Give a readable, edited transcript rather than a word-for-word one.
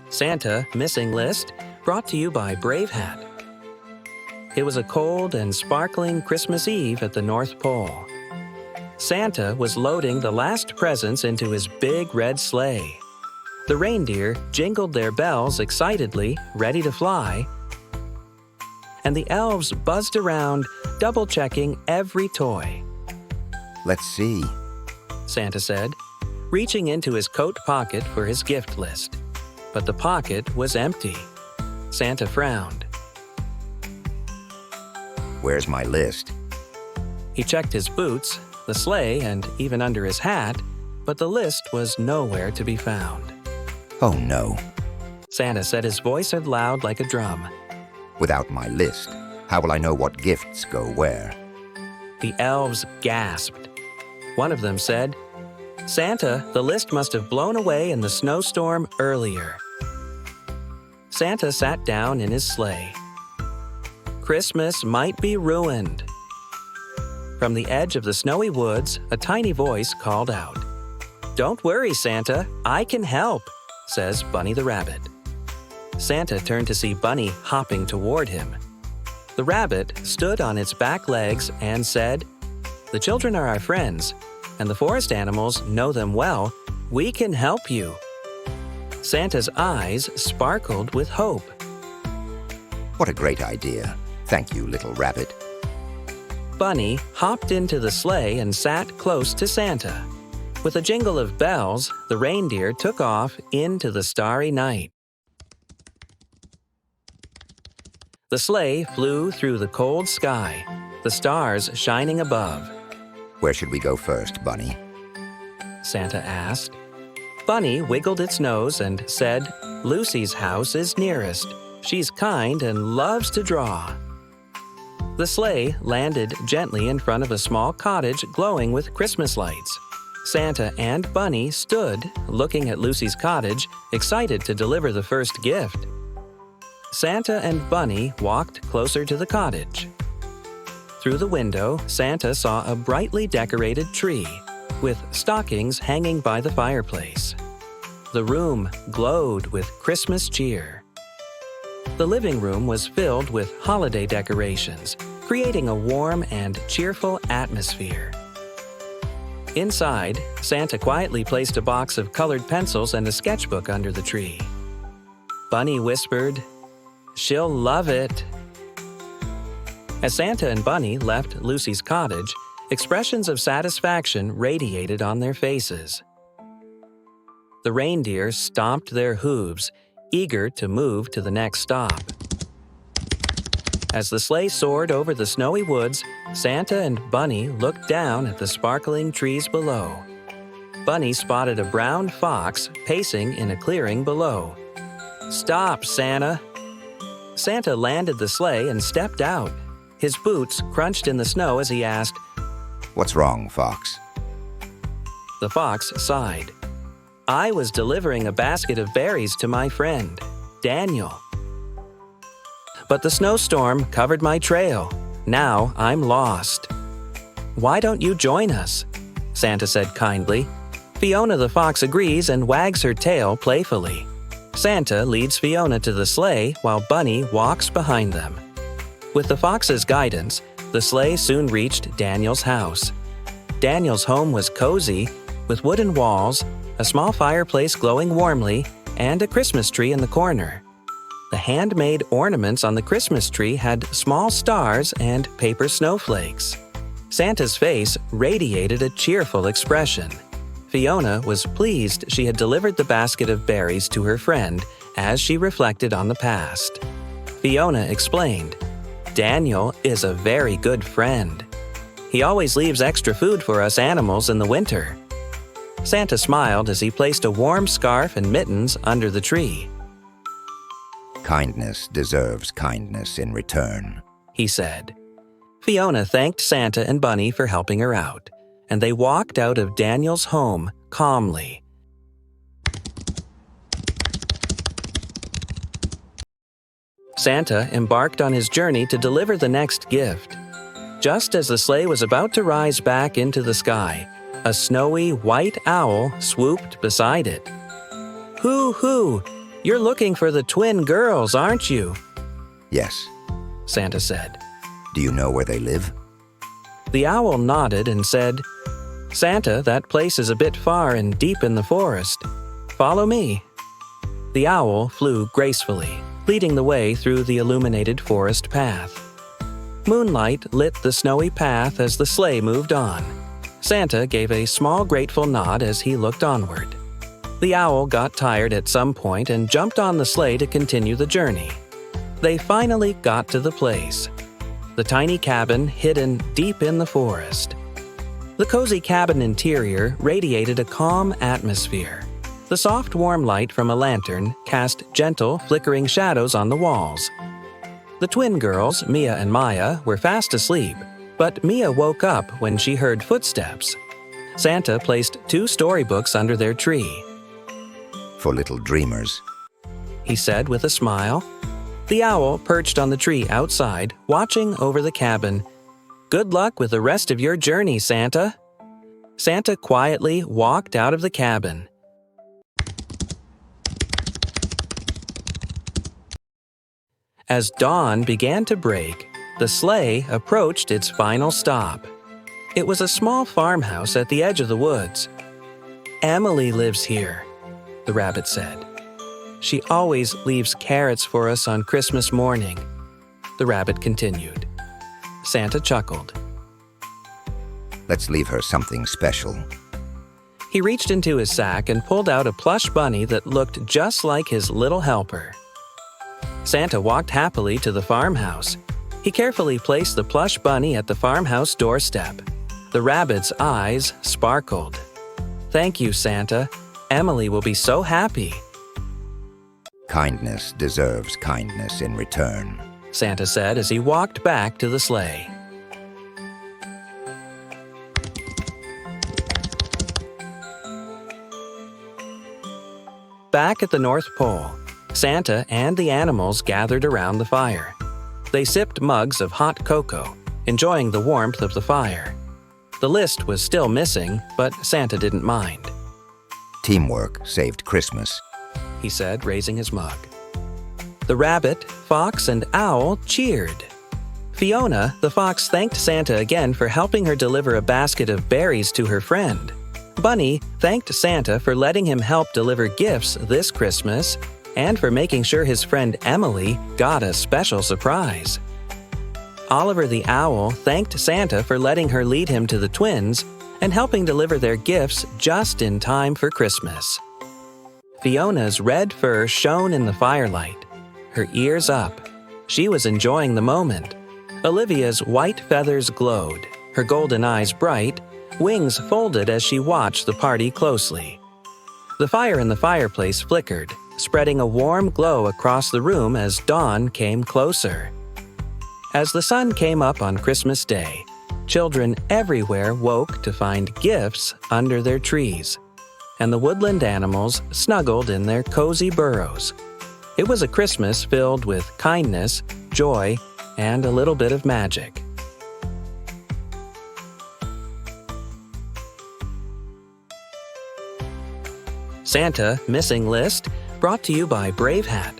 Santa Missing List, brought to you by Bravehat. It was a cold and sparkling Christmas Eve at the North Pole. Santa was loading the last presents into his big red sleigh. The reindeer jingled their bells excitedly, ready to fly, and the elves buzzed around, double-checking every toy. Let's see, Santa said, reaching into his coat pocket for his gift list. But the pocket was empty. Santa frowned. Where's my list? He checked his boots, the sleigh, and even under his hat, but the list was nowhere to be found. Oh no. Santa said, his voice loud like a drum. Without my list, how will I know what gifts go where? The elves gasped. One of them said, "Santa, the list must have blown away in the snowstorm earlier." Santa sat down in his sleigh. Christmas might be ruined. From the edge of the snowy woods, a tiny voice called out. "Don't worry, Santa, I can help," says Bunny the Rabbit. Santa turned to see Bunny hopping toward him. The rabbit stood on its back legs and said, "The children are our friends, and the forest animals know them well. We can help you." Santa's eyes sparkled with hope. What a great idea. Thank you, little rabbit. Bunny hopped into the sleigh and sat close to Santa. With a jingle of bells, the reindeer took off into the starry night. The sleigh flew through the cold sky, the stars shining above. Where should we go first, Bunny? Santa asked. Bunny wiggled its nose and said, "Lucy's house is nearest. She's kind and loves to draw." The sleigh landed gently in front of a small cottage glowing with Christmas lights. Santa and Bunny stood, looking at Lucy's cottage, excited to deliver the first gift. Santa and Bunny walked closer to the cottage. Through the window, Santa saw a brightly decorated tree, with stockings hanging by the fireplace. The room glowed with Christmas cheer. The living room was filled with holiday decorations, creating a warm and cheerful atmosphere. Inside, Santa quietly placed a box of colored pencils and a sketchbook under the tree. Bunny whispered, "She'll love it." As Santa and Bunny left Lucy's cottage, expressions of satisfaction radiated on their faces. The reindeer stomped their hooves, eager to move to the next stop. As the sleigh soared over the snowy woods, Santa and Bunny looked down at the sparkling trees below. Bunny spotted a brown fox pacing in a clearing below. "Stop, Santa!" Santa landed the sleigh and stepped out. His boots crunched in the snow as he asked, What's wrong, Fox? The fox sighed. "I was delivering a basket of berries to my friend, Daniel. But the snowstorm covered my trail. Now I'm lost." "Why don't you join us?" Santa said kindly. Fiona the fox agrees and wags her tail playfully. Santa leads Fiona to the sleigh while Bunny walks behind them. With the fox's guidance, the sleigh soon reached Daniel's house. Daniel's home was cozy, with wooden walls, a small fireplace glowing warmly, and a Christmas tree in the corner. The handmade ornaments on the Christmas tree had small stars and paper snowflakes. Santa's face radiated a cheerful expression. Fiona was pleased she had delivered the basket of berries to her friend as she reflected on the past. Fiona explained, "Daniel is a very good friend. He always leaves extra food for us animals in the winter." Santa smiled as he placed a warm scarf and mittens under the tree. Kindness deserves kindness in return, he said. Fiona thanked Santa and Bunny for helping her out, and they walked out of Daniel's home calmly. Santa embarked on his journey to deliver the next gift. Just as the sleigh was about to rise back into the sky, a snowy white owl swooped beside it. "Hoo-hoo! You're looking for the twin girls, aren't you? Yes. Santa said. Do you know where they live? The owl nodded and said, Santa, that place is a bit far and deep in the forest. Follow me. The owl flew gracefully, leading the way through the illuminated forest path. Moonlight lit the snowy path as the sleigh moved on. Santa gave a small grateful nod as he looked onward. The owl got tired at some point and jumped on the sleigh to continue the journey. They finally got to the place. The tiny cabin hidden deep in the forest. The cozy cabin interior radiated a calm atmosphere. The soft, warm light from a lantern cast gentle, flickering shadows on the walls. The twin girls, Mia and Maya, were fast asleep, but Mia woke up when she heard footsteps. Santa placed 2 storybooks under their tree. For little dreamers, He said with a smile. The owl perched on the tree outside, watching over the cabin. Good luck with the rest of your journey, Santa. Santa quietly walked out of the cabin. As dawn began to break, the sleigh approached its final stop. It was a small farmhouse at the edge of the woods. Emily lives here, the rabbit said. She always leaves carrots for us on Christmas morning, the rabbit continued. Santa chuckled. let's leave her something special. He reached into his sack and pulled out a plush bunny that looked just like his little helper. Santa walked happily to the farmhouse. He carefully placed the plush bunny at the farmhouse doorstep. The rabbit's eyes sparkled. Thank you, Santa. Emily will be so happy. Kindness deserves kindness in return. Santa said as he walked back to the sleigh. Back at the North Pole, Santa and the animals gathered around the fire. They sipped mugs of hot cocoa, enjoying the warmth of the fire. The list was still missing, but Santa didn't mind. Teamwork saved Christmas, he said, raising his mug. The rabbit, fox, and owl cheered. Fiona, the fox, thanked Santa again for helping her deliver a basket of berries to her friend. Bunny thanked Santa for letting him help deliver gifts this Christmas and for making sure his friend Emily got a special surprise. Oliver the owl thanked Santa for letting her lead him to the twins and helping deliver their gifts just in time for Christmas. Fiona's red fur shone in the firelight, her ears up. She was enjoying the moment. Olivia's white feathers glowed, her golden eyes bright, wings folded as she watched the party closely. The fire in the fireplace flickered, spreading a warm glow across the room as dawn came closer. As the sun came up on Christmas Day, children everywhere woke to find gifts under their trees, and the woodland animals snuggled in their cozy burrows. It was a Christmas filled with kindness, joy, and a little bit of magic. Santa Missing List, brought to you by Bravehat.